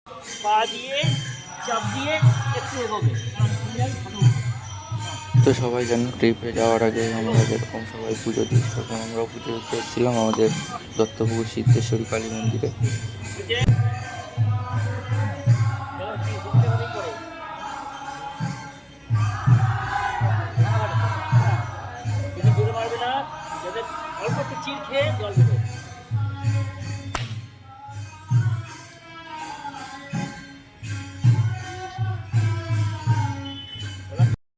পা দিয়ে চাপ দিয়ে একটু এগোবে। তো সবাই জানো ট্রিপে যাওয়ার আগে আমরা যেরকম সবাই পুজো দিই, সেরকম আমরাও পুজো দিতে এসেছিলাম আমাদের দত্তপুকুর সিদ্ধেশ্বরী কালী মন্দিরে। দূরে মারবে না, যাতে অল্প একটু চির খেয়ে জল দেবে।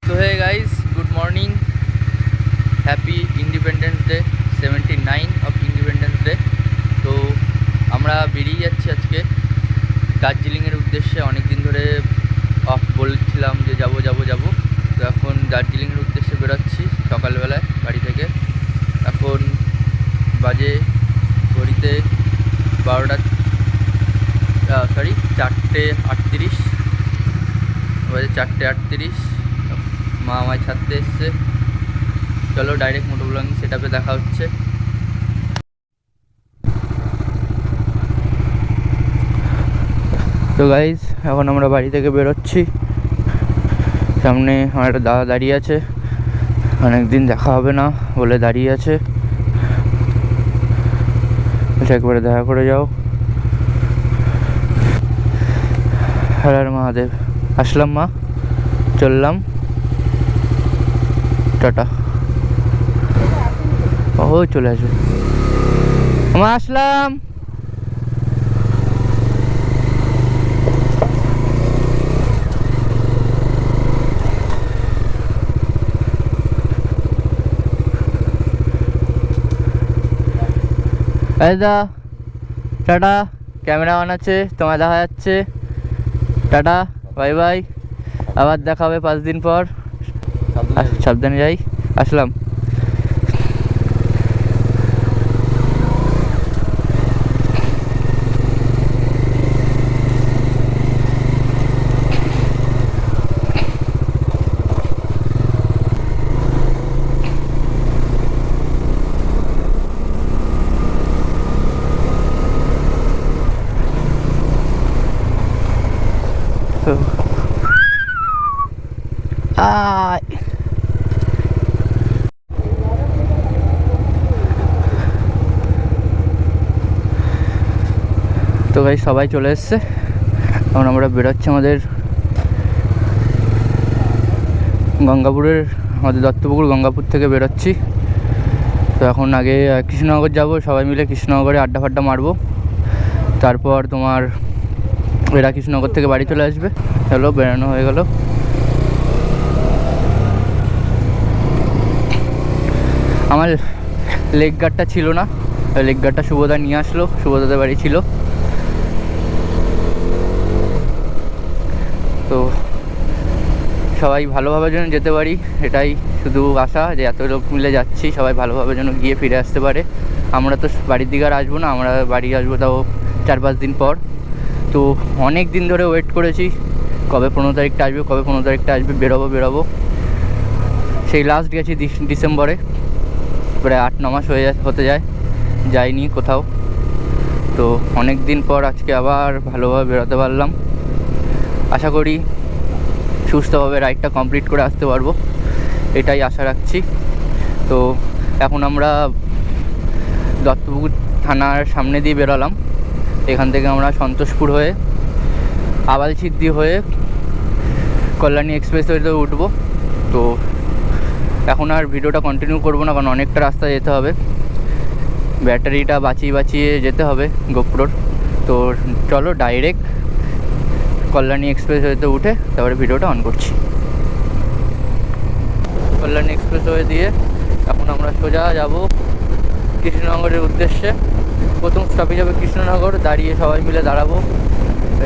তো hey guys, good morning, happy Independence Day, 79 of Independence Day. তো আমরা বেরিয়ে যাচ্ছি আজকে দার্জিলিংয়ের উদ্দেশ্যে। অনেক দিন ধরে অফ বলছিলাম যে যাব যাব যাব, তো এখন দার্জিলিংয়ের উদ্দেশ্যে বেরোচ্ছি সকালবেলায় বাড়ি থেকে। এখন বাজে ঘড়িতে 4:38 বাজে 4:38। মা আমায় ছাড়তে এসছে। চলো ডাইরেক্ট মোটো ব্লগিং সেট আপে দেখা হচ্ছে। তো গাইজ এখন আমরা বাড়ি থেকে বেরোচ্ছি। সামনে আমার একটা দাদা দাঁড়িয়ে আছে, অনেকদিন দেখা হবে না বলে দাঁড়িয়ে আছে, একবারে দেখা করে যাও। হর হর মহাদেব। আসলাম মা, চললাম, টাটা। ও চলে আসবে, মা আসলাম। দা টাটা, ক্যামেরা অন আছে, তোমায় দেখা যাচ্ছে। টাটা, বাই বাই, আবার দেখা হবে 5 দিন পর। সাবধানে যাই, আসলাম। আয় তো ভাই সবাই চলে এসছে। এখন আমরা বেরোচ্ছি আমাদের গঙ্গাপুরের, আমাদের দত্তপুকুর গঙ্গাপুর থেকে বেরোচ্ছি। তো এখন আগে কৃষ্ণনগর যাব, সবাই মিলে কৃষ্ণনগরে আড্ডা ফাড্ডা মারবো। তারপর তোমার এরা কৃষ্ণনগর থেকে বাড়ি চলে আসবে। চলো বেরোনো হয়ে গেল। আমার লেগ গার্ডটা ছিল না, লেগ গার্ডটা শুভদা নিয়ে আসলো, শুভদাদের বাড়ি ছিল। তো সবাই ভালোভাবে যেন যেতে পারি, এটাই শুধু আশা, যে এত লোক মিলে যাচ্ছি সবাই ভালোভাবে যেন গিয়ে ফিরে আসতে পারে। আমরা তো বাড়ির দিকে আর আসবো না, আমরা বাড়ি আসবো তাও 4-5 দিন পর। তো অনেক দিন ধরে ওয়েট করেছি, কবে 15 তারিখটা আসবে, কবে 15 তারিখটা আসবে, বেরোবো। সেই লাস্ট গেছি ডিসেম্বরে, প্রায় 8-9 মাস হতে যায়, যাইনি কোথাও। তো অনেক দিন পর আজকে আবার ভালোভাবে বেরোতে পারলাম। আশা করি সুস্থভাবে রাইডটা কমপ্লিট করে আসতে পারবো, এটাই আশা রাখছি। তো এখন আমরা দত্তপুকুর থানার সামনে দিয়ে বেরোলাম। এখান থেকে আমরা সন্তোষপুর হয়ে আবালসিদ্ধি হয়ে কল্যাণী এক্সপ্রেসওয়েতে উঠবো। তো এখন আর ভিডিওটা কন্টিনিউ করবো না, কারণ অনেকটা রাস্তা যেতে হবে, ব্যাটারিটা বাঁচিয়ে যেতে হবে গোপ্রোর। তো চলো ডাইরেক্ট কল্যাণী এক্সপ্রেসওয়েতে উঠে তারপরে ভিডিওটা অন করছি। কল্যাণী এক্সপ্রেসওয়ে দিয়ে এখন আমরা সোজা যাব কৃষ্ণনগরের উদ্দেশ্যে। প্রথম স্টপেজ হবে কৃষ্ণনগর, দাঁড়িয়ে সবাই মিলে দাঁড়াবো,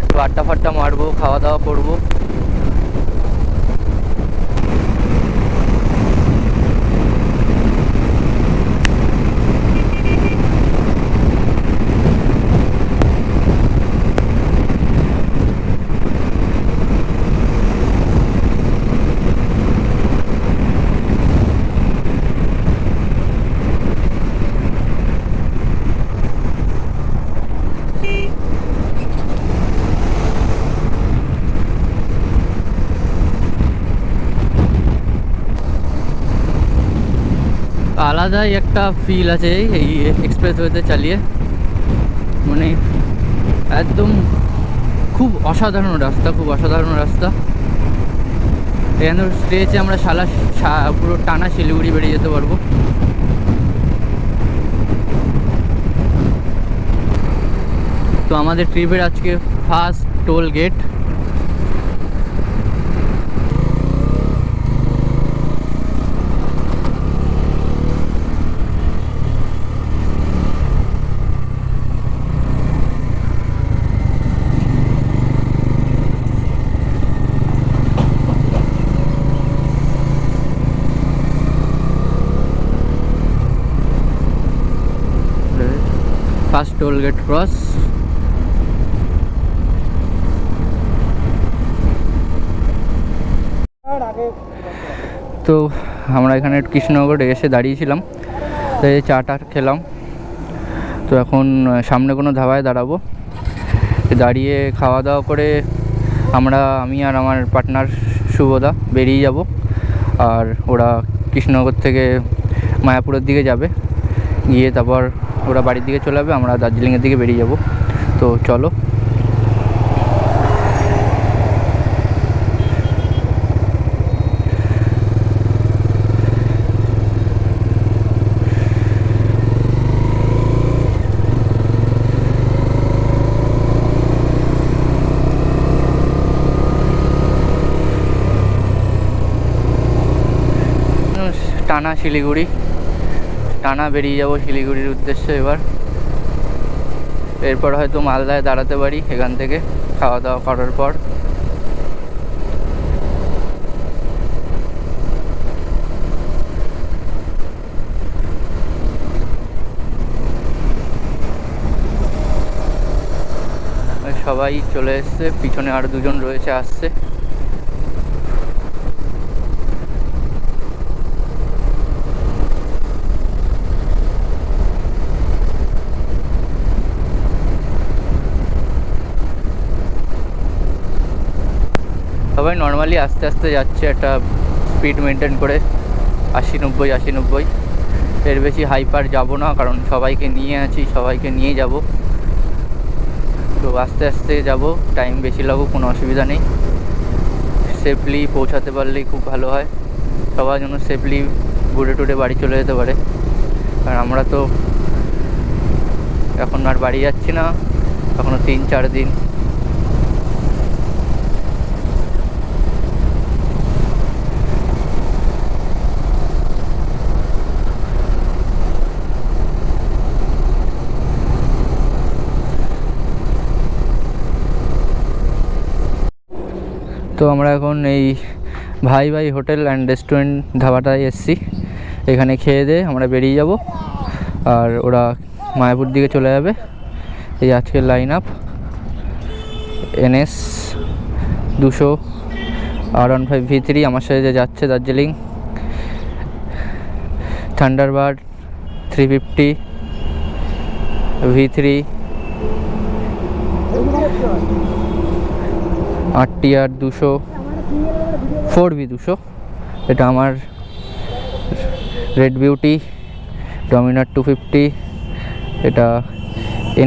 একটু আড্ডা ফাড্ডা মারবো, খাওয়া দাওয়া করবো। আলাদাই একটা ফিল আছে এই এক্সপ্রেসওয়েতে চালিয়ে, মানে একদম খুব অসাধারণ রাস্তা, খুব অসাধারণ রাস্তা। এখানে স্ট্রেচে আমরা পুরো টানা শিলিগুড়ি বেরিয়ে যেতে পারবো। তো আমাদের ট্রিপের আজকে first toll gate. First toll gate cross. তো আমরা এখানে কৃষ্ণনগরে এসে দাঁড়িয়েছিলাম, তো এই চাটা খেলাম। তো এখন সামনে কোনো ধাবায় দাঁড়াবো, দাঁড়িয়ে খাওয়া দাওয়া করে আমি আর আমার পার্টনার শুভদা বেরিয়ে যাব। আর ওরা কৃষ্ণনগর থেকে মায়াপুরের দিকে যাবে, গিয়ে তারপর ওরা বাড়ির দিকে চলে যাবে, আমরা দার্জিলিংয়ের দিকে বেরিয়ে যাব। তো চলো। টানা শিলিগুড়ি, টানা বেরিয়ে যাব শিলিগুড়ির উদ্দেশ্যে। এরপর হয়তো মালদায় দাঁড়াতে পারি এখান থেকে খাওয়া দাওয়া করার পর। সবাই চলে এসছে, পিছনে আরো দুজন রয়েছে, আসছে। সবাই নর্মালি আস্তে আস্তে যাচ্ছে, একটা স্পিড মেনটেন করে 80-90। এর বেশি হাইপার যাব না, কারণ সবাইকে নিয়ে আছি, সবাইকে নিয়ে যাব। তো আস্তে আস্তে যাব, টাইম বেশি লাগুক কোনো অসুবিধা নেই। সেফলি পৌঁছাতে পারলেই খুব ভালো হয়, সবার জন্য সেফলি ঘুরে টুরে বাড়ি চলে যেতে পারে। কারণ আমরা তো এখন আর বাড়ি যাচ্ছি না, এখনও 3-4 দিন। তো আমরা এখন এই ভাই হোটেল অ্যান্ড রেস্টুরেন্ট ধাবাটায় এসেছি। এখানে খেয়ে দিয়ে আমরা বেরিয়ে যাব, আর ওরা মায়াপুর দিকে চলে যাবে। এই আজকের line up: NS 200, R15 V3 আমার সাথে যে যাচ্ছে Darjeeling, Thunderbird 350 V3, RTR 200, 4V200, এটা আমার রেড বিউটি, ডমিনার 250, এটা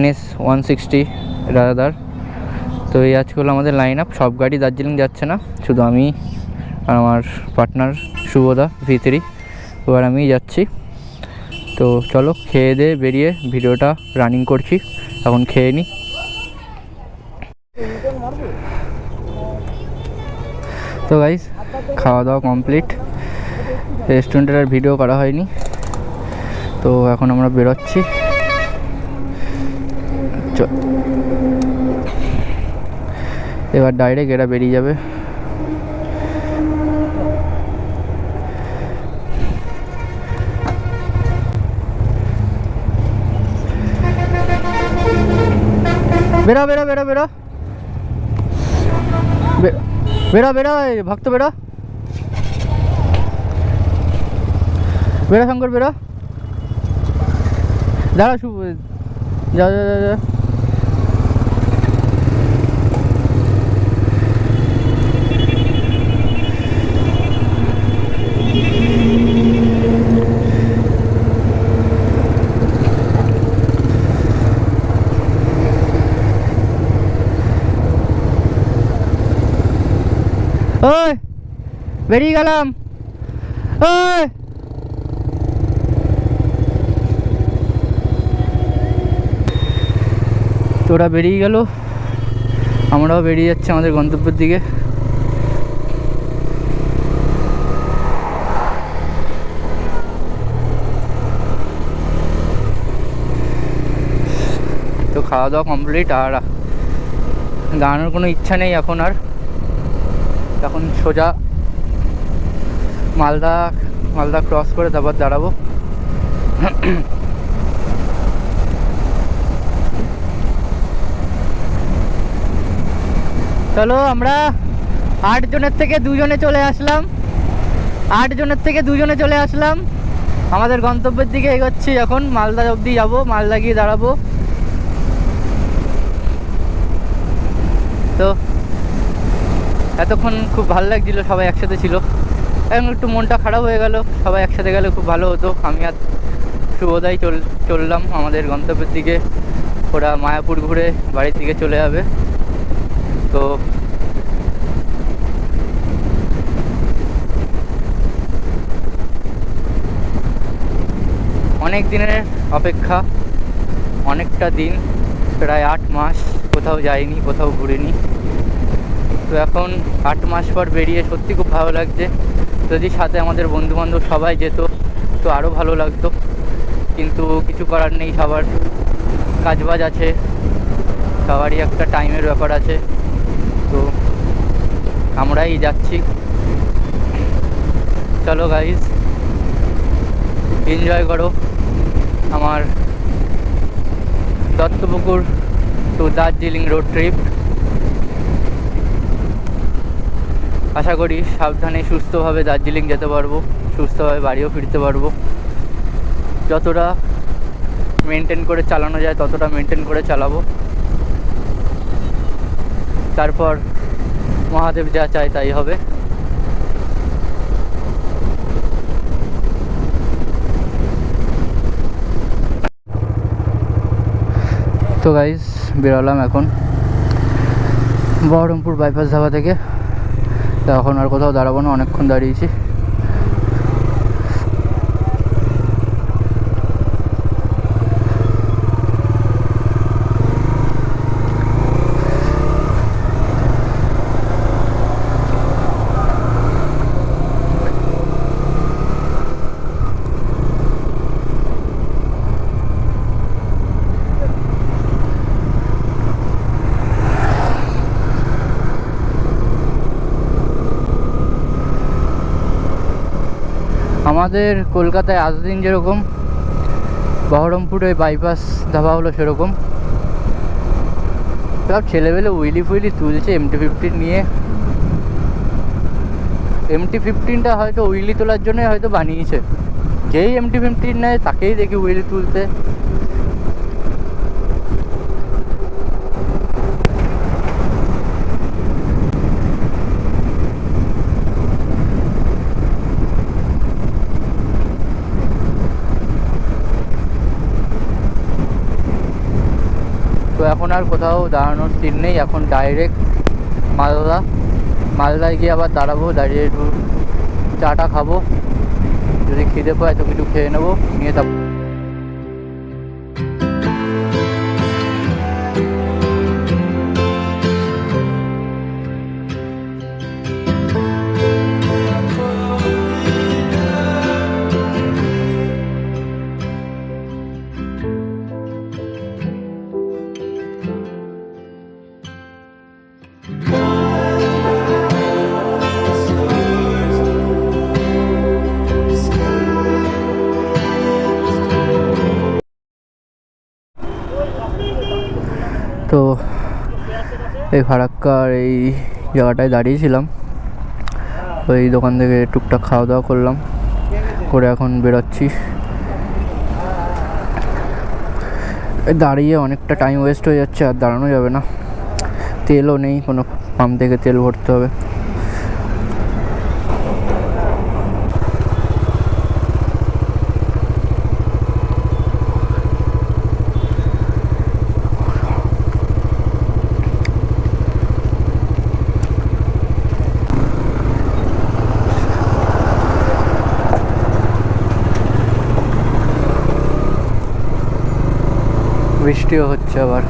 NS 160 রাদার। তো এই আজকে হলো আমাদের লাইন আপ। সব গাড়ি দার্জিলিং যাচ্ছে না, শুধু আমি আর আমার পার্টনার শুভদা V3, এবার আমি যাচ্ছি। তো চলো, খেয়ে দিয়ে বেরিয়ে ভিডিওটা রানিং করছি। এখন খেয়ে নিই। তো গাইস, খাওয়া দাওয়া কমপ্লিট, রেস্টুরেন্টের আর ভিডিও করা হয়নি। তো এখন আমরা বেরোচ্ছি। এবার ডাইরেক্ট এরা বেরিয়ে যাবে। বেরা বেরা বেরা বেরা বেরা বেরা ভক্ত বেরা বেরা শঙ্কর বেরা, দাঁড়া শুভ, যা যা যা যা। ওই বেরিয়ে গেলাম। ওই তোরা বেরিয়ে গেল, আমরাও বেরিয়ে যাচ্ছি আমাদের গন্তব্যের দিকে। তো খাওয়া দাওয়া কমপ্লিট, আর দাঁড়ানোর কোনো ইচ্ছা নেই এখন আর। এখন সোজা মালদা ক্রস করে তারপর দাঁড়াবো। চলো আমরা 8 জনের থেকে 2 জনে চলে আসলাম। 8 জনের থেকে 2 জনে চলে আসলাম, আমাদের গন্তব্যের দিকে এগোচ্ছি। এখন মালদা অবধি যাবো, মালদা গিয়ে দাঁড়াবো। তো এতক্ষণ খুব ভালো লাগছিল, সবাই একসাথে ছিল। এখন একটু মনটা খারাপ হয়ে গেল, সবাই একসাথে গেলে খুব ভালো হতো। আমি আর শুভদাই চললাম আমাদের গন্তব্যের দিকে। ওরা মায়াপুর ঘুরে বাড়ির দিকে চলে যাবে। তো অনেক দিনের অপেক্ষা, অনেকটা দিন, প্রায় 8 মাস কোথাও যাইনি, কোথাও ঘুরিনি। তো এখন 8 মাস পর বেরিয়ে সত্যি খুব ভালো লাগছে। যদি সাথে আমাদের বন্ধুবান্ধব সবাই যেত তো আরও ভালো লাগতো, কিন্তু কিছু করার নেই, সবার কাজবাজ আছে, সবারই একটা টাইমের ব্যাপার আছে। তো আমরাই যাচ্ছি। চলো গাইস, এনজয় করো আমার Duttapukur to Darjeeling road trip. আশা করি সাবধানে সুস্থভাবে দার্জিলিং যেতে পারবো, সুস্থভাবে বাড়িও ফিরতে পারবো। যতটা মেনটেন করে চালানো যায় ততটা মেনটেন করে চালাবো। তারপর মহাদেব যা চায় তাই হবে। তো গাইস বেরোলাম এখন বহরমপুর বাইপাস ধাবা থেকে। তো এখন আর কোথাও দাঁড়াবো না, অনেকক্ষণ দাঁড়িয়েছি। আমাদের কলকাতায় এতদিন যেরকম বহরমপুরে বাইপাস ধাবা হলো সেরকম। সব ছেলেবেলে উইলি ফুইলি তুলছে MT-15 নিয়ে। MT-15টা হয়তো উইলি তোলার জন্য হয়তো বানিয়েছে। যেই MT-15 নেয় তাকেই দেখি উইলি তুলতে। তো এখন আর কোথাও দাঁড়ানোর সিন নেই, এখন ডাইরেক্ট মালদায় গিয়ে আবার দাঁড়াবো, দাঁড়িয়ে একটু চাটা খাবো, যদি খিদে পায় তো কিছু খেয়ে নেবো, নিয়ে তারপর তো এই ফারাক্কার এই জায়গাটায় দাঁড়িয়েছিলাম। ওই দোকান থেকে টুকটাক খাওয়া দাওয়া করলাম, করে এখন বেরোচ্ছি। দাঁড়িয়ে অনেকটা টাইম ওয়েস্ট হয়ে যাচ্ছে, আর দাঁড়ানো যাবে না। তেলও নেই, কোনো পাম্প থেকে তেল ভরতে হবে। বৃষ্টিও হচ্ছে আবার।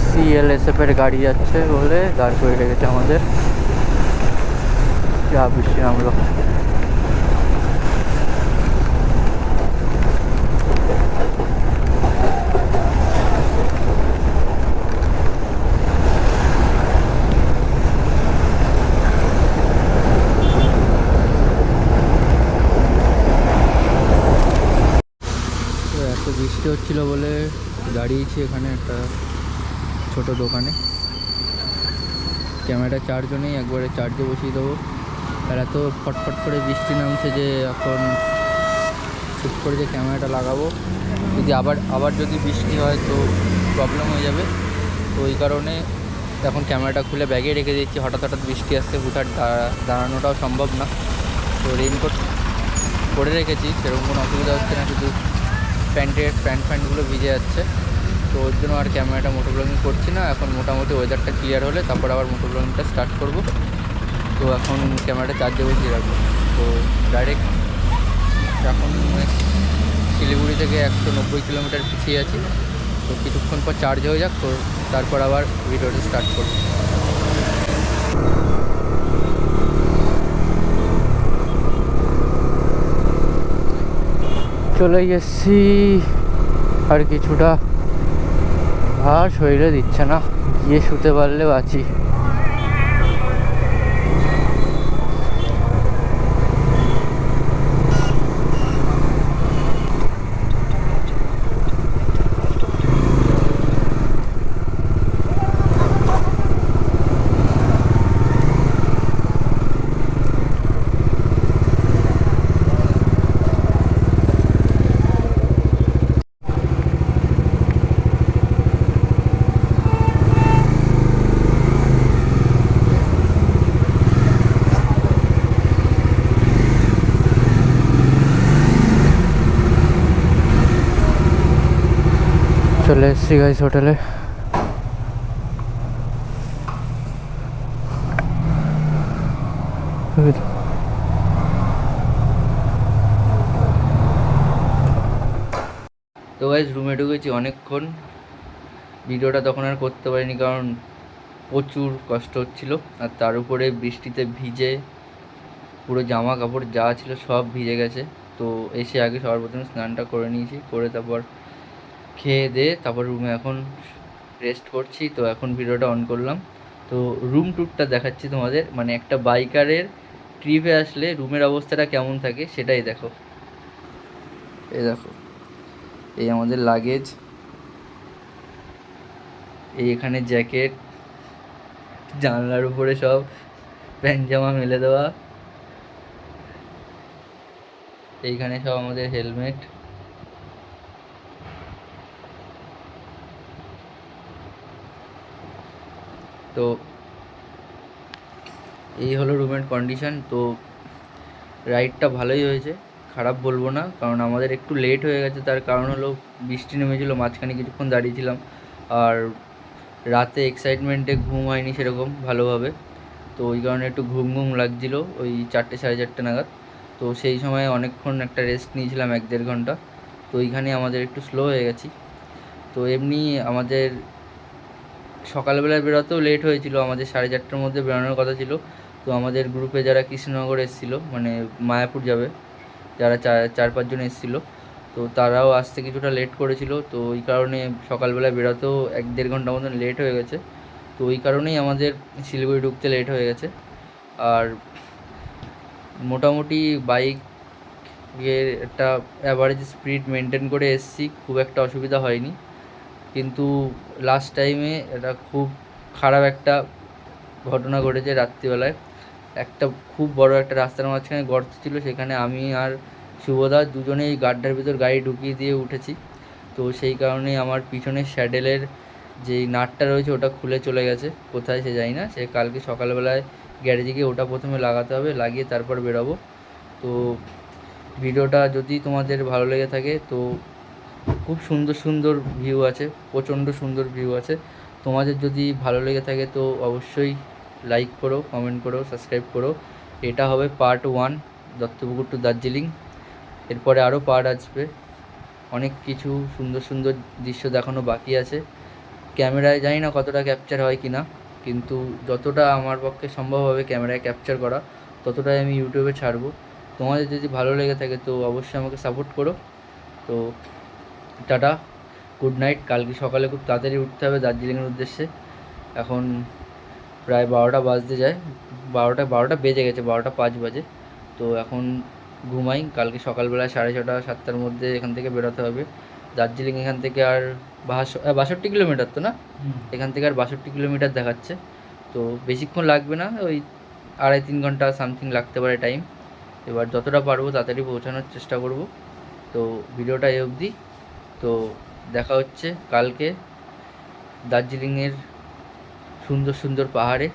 CLSF এর গাড়ি যাচ্ছে বলে দাঁড় করে রেখেছে আমাদের। যা বৃষ্টি নামলো। তো এত বৃষ্টি হচ্ছিল বলে দাঁড়িয়েছি এখানে একটা ছোট দোকানে। ক্যামেরা চার্জও নেই, একবারে চার্জে বসিয়ে দেবো। আর এত ফটফট করে বৃষ্টি নামছে যে এখন ঠিক করে যে ক্যামেরাটা লাগাবো, যদি আবার যদি বৃষ্টি হয় তো প্রবলেম হয়ে যাবে। তো ওই কারণে এখন ক্যামেরাটা খুলে ব্যাগে রেখে দিচ্ছি। হঠাৎ বৃষ্টি আসতে হুটহাট দাঁড়ানোটাও সম্ভব না। তো রেইনকোট পরে রেখেছি, সেরকম কোনো অসুবিধা হচ্ছে না, শুধু প্যান্টগুলো ভিজে যাচ্ছে। তো ওর জন্য আর ক্যামেরাটা মোটো ব্লগিং করছি না। এখন মোটামুটি ওয়েদারটা ক্লিয়ার হলে তারপর আবার মোটো ব্লগিংটা স্টার্ট করব। তো এখন ক্যামেরাটা চার্জে বসিয়ে রাখবো। তো ডাইরেক্ট এখন শিলিগুড়ি থেকে 190 কিলোমিটার পিছিয়ে আছি। তো কিছুক্ষণ পর চার্জ হয়ে যাক, তো তারপর আবার ভিডিওটা স্টার্ট করব। চলে এসেছি, আর কিছুটা আর শরীরে দিচ্ছে না, গিয়ে শুতে পারলে বাঁচি। চলে এসেছি গাইস হোটেলে। তো গাইস রুমে ঢুকেছি অনেকক্ষণ, ভিডিওটা তখন আর করতে পারিনি কারণ প্রচুর কষ্ট হচ্ছিল। আর তার উপরে বৃষ্টিতে ভিজে পুরো জামা কাপড় যা ছিল সব ভিজে গেছে। তো এসে আগে সবার প্রথমে স্নানটা করে নিয়েছি, করে তারপর খেয়ে দিয়ে তারপর রুমে এখন রেস্ট করছি। তো এখন ভিডিওটা অন করলাম। তো রুম ট্যুরটা দেখাচ্ছি তোমাদের, মানে একটা বাইকারের ট্রিপে আসলে রুমের অবস্থাটা কেমন থাকে সেটাই দেখো। এই দেখো, এই আমাদের লাগেজ, এই এখানে জ্যাকেট, জানলার উপরে সব প্যান্ট জামা মেলে দেওয়া, এইখানে সব আমাদের হেলমেট। তো এই হলো রুমের কন্ডিশন। তো রাইডটা ভালোই হয়েছে, খারাপ বলবো না, কারণ আমাদের একটু লেট হয়ে গেছে। তার কারণ হলো বৃষ্টি নেমেছিলো, মাঝখানে কিছুক্ষণ দাঁড়িয়েছিলাম। আর রাতে এক্সাইটমেন্টে ঘুম হয়নি সেরকম ভালোভাবে। তো ওই কারণে একটু ঘুম লাগছিলো ওই 4টে সাড়ে 4টে নাগাদ। তো সেই সময় অনেকক্ষণ একটা রেস্ট নিয়েছিলাম 1-1.5 ঘন্টা। তো ওইখানে আমাদের একটু স্লো হয়ে গেছি। তো এমনি আমাদের সকালবেলায় বেরোতেও লেট হয়েছিল, আমাদের 4:30টার মধ্যে বেরোনোর কথা ছিল। তো আমাদের গ্রুপে যারা কৃষ্ণনগর এসেছিলো, মানে মায়াপুর যাবে, যারা 4-5 জন এসেছিলো, তো তারাও আসতে কিছুটা লেট করেছিল। তো ওই কারণে সকালবেলায় বেরোতেও 1-1.5 ঘন্টা মতন লেট হয়ে গেছে। তো ওই কারণেই আমাদের শিলিগুড়ি ঢুকতে লেট হয়ে গেছে। আর মোটামুটি বাইকের একটা অ্যাভারেজ স্পিড মেনটেন করে এসেছি, খুব একটা অসুবিধা হয়নি। কিন্তু লাস্ট টাইমে এটা খুব খারাপ একটা ঘটনা ঘটেছে রাত্রিবেলায়। একটা খুব বড় একটা রাস্তার মাঝখানে গর্ত ছিল, সেখানে আমি আর শুভদা দুজনেই গাড্ডার ভিতর গাড়ি ঢুকিয়ে দিয়ে উঠেছি। তো সেই কারণে আমার পিছনের স্যাডেলের যেই নাটটা রয়েছে ওটা খুলে চলে গেছে, কোথায় সে জানি না। সে কালকে সকালবেলায় গ্যারেজে গিয়ে ওটা প্রথমে লাগাতে হবে, লাগিয়ে তারপর বেরোবো। তো ভিডিওটা যদি তোমাদের ভালো লেগে থাকে, তো খুব সুন্দর সুন্দর ভিউ আছে, প্রচণ্ড সুন্দর ভিউ আছে। তো তোমাদের যদি ভালো লেগে থাকে তো অবশ্যই লাইক করো, কমেন্ট করো, সাবস্ক্রাইব করো। এটা হবে পার্ট 1, দত্তপুকুর টু দার্জিলিং। এরপরে আরও পার্ট আসবে, অনেক কিছু সুন্দর সুন্দর দৃশ্য দেখানো বাকি আছে। ক্যামেরায় জানি না কতটা ক্যাপচার হয় কি না, কিন্তু যতটা আমার পক্ষে সম্ভব হবে ক্যামেরায় ক্যাপচার করা ততটাই আমি ইউটিউবে ছাড়বো। তোমাদের যদি ভালো লেগে থাকে তো অবশ্যই আমাকে সাপোর্ট করো। তো টাটা, গুড নাইট। কালকে সকালে খুব তাড়াতাড়ি উঠতে হবে দার্জিলিংয়ের উদ্দেশ্যে। এখন প্রায় 12টা বাজতে যায়, 12টা বেজে গেছে, 12টা 5 বাজে। তো এখন ঘুমাই, কালকে সকালবেলা 6:30 7টার মধ্যে এখান থেকে বেরোতে হবে। দার্জিলিং এখান থেকে আর 62 কিলোমিটার তো না, এখান থেকে আর 62 কিলোমিটার দেখাচ্ছে। তো বেশিক্ষণ লাগবে না, ওই 2.5-3 ঘন্টা সামথিং লাগতে পারে টাইম। এবার যতটা পারবো তাড়াতাড়ি পৌঁছানোর চেষ্টা করব। তো ভিডিওটা এই অবধি। তো দেখা হচ্ছে কালকে দার্জিলিংয়ের সুন্দর সুন্দর পাহাড়ে,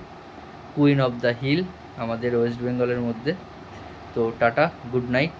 কুইন অফ দ্য হিল আমাদের ওয়েস্ট বেঙ্গলের মধ্যে। তো টাটা, গুড নাইট।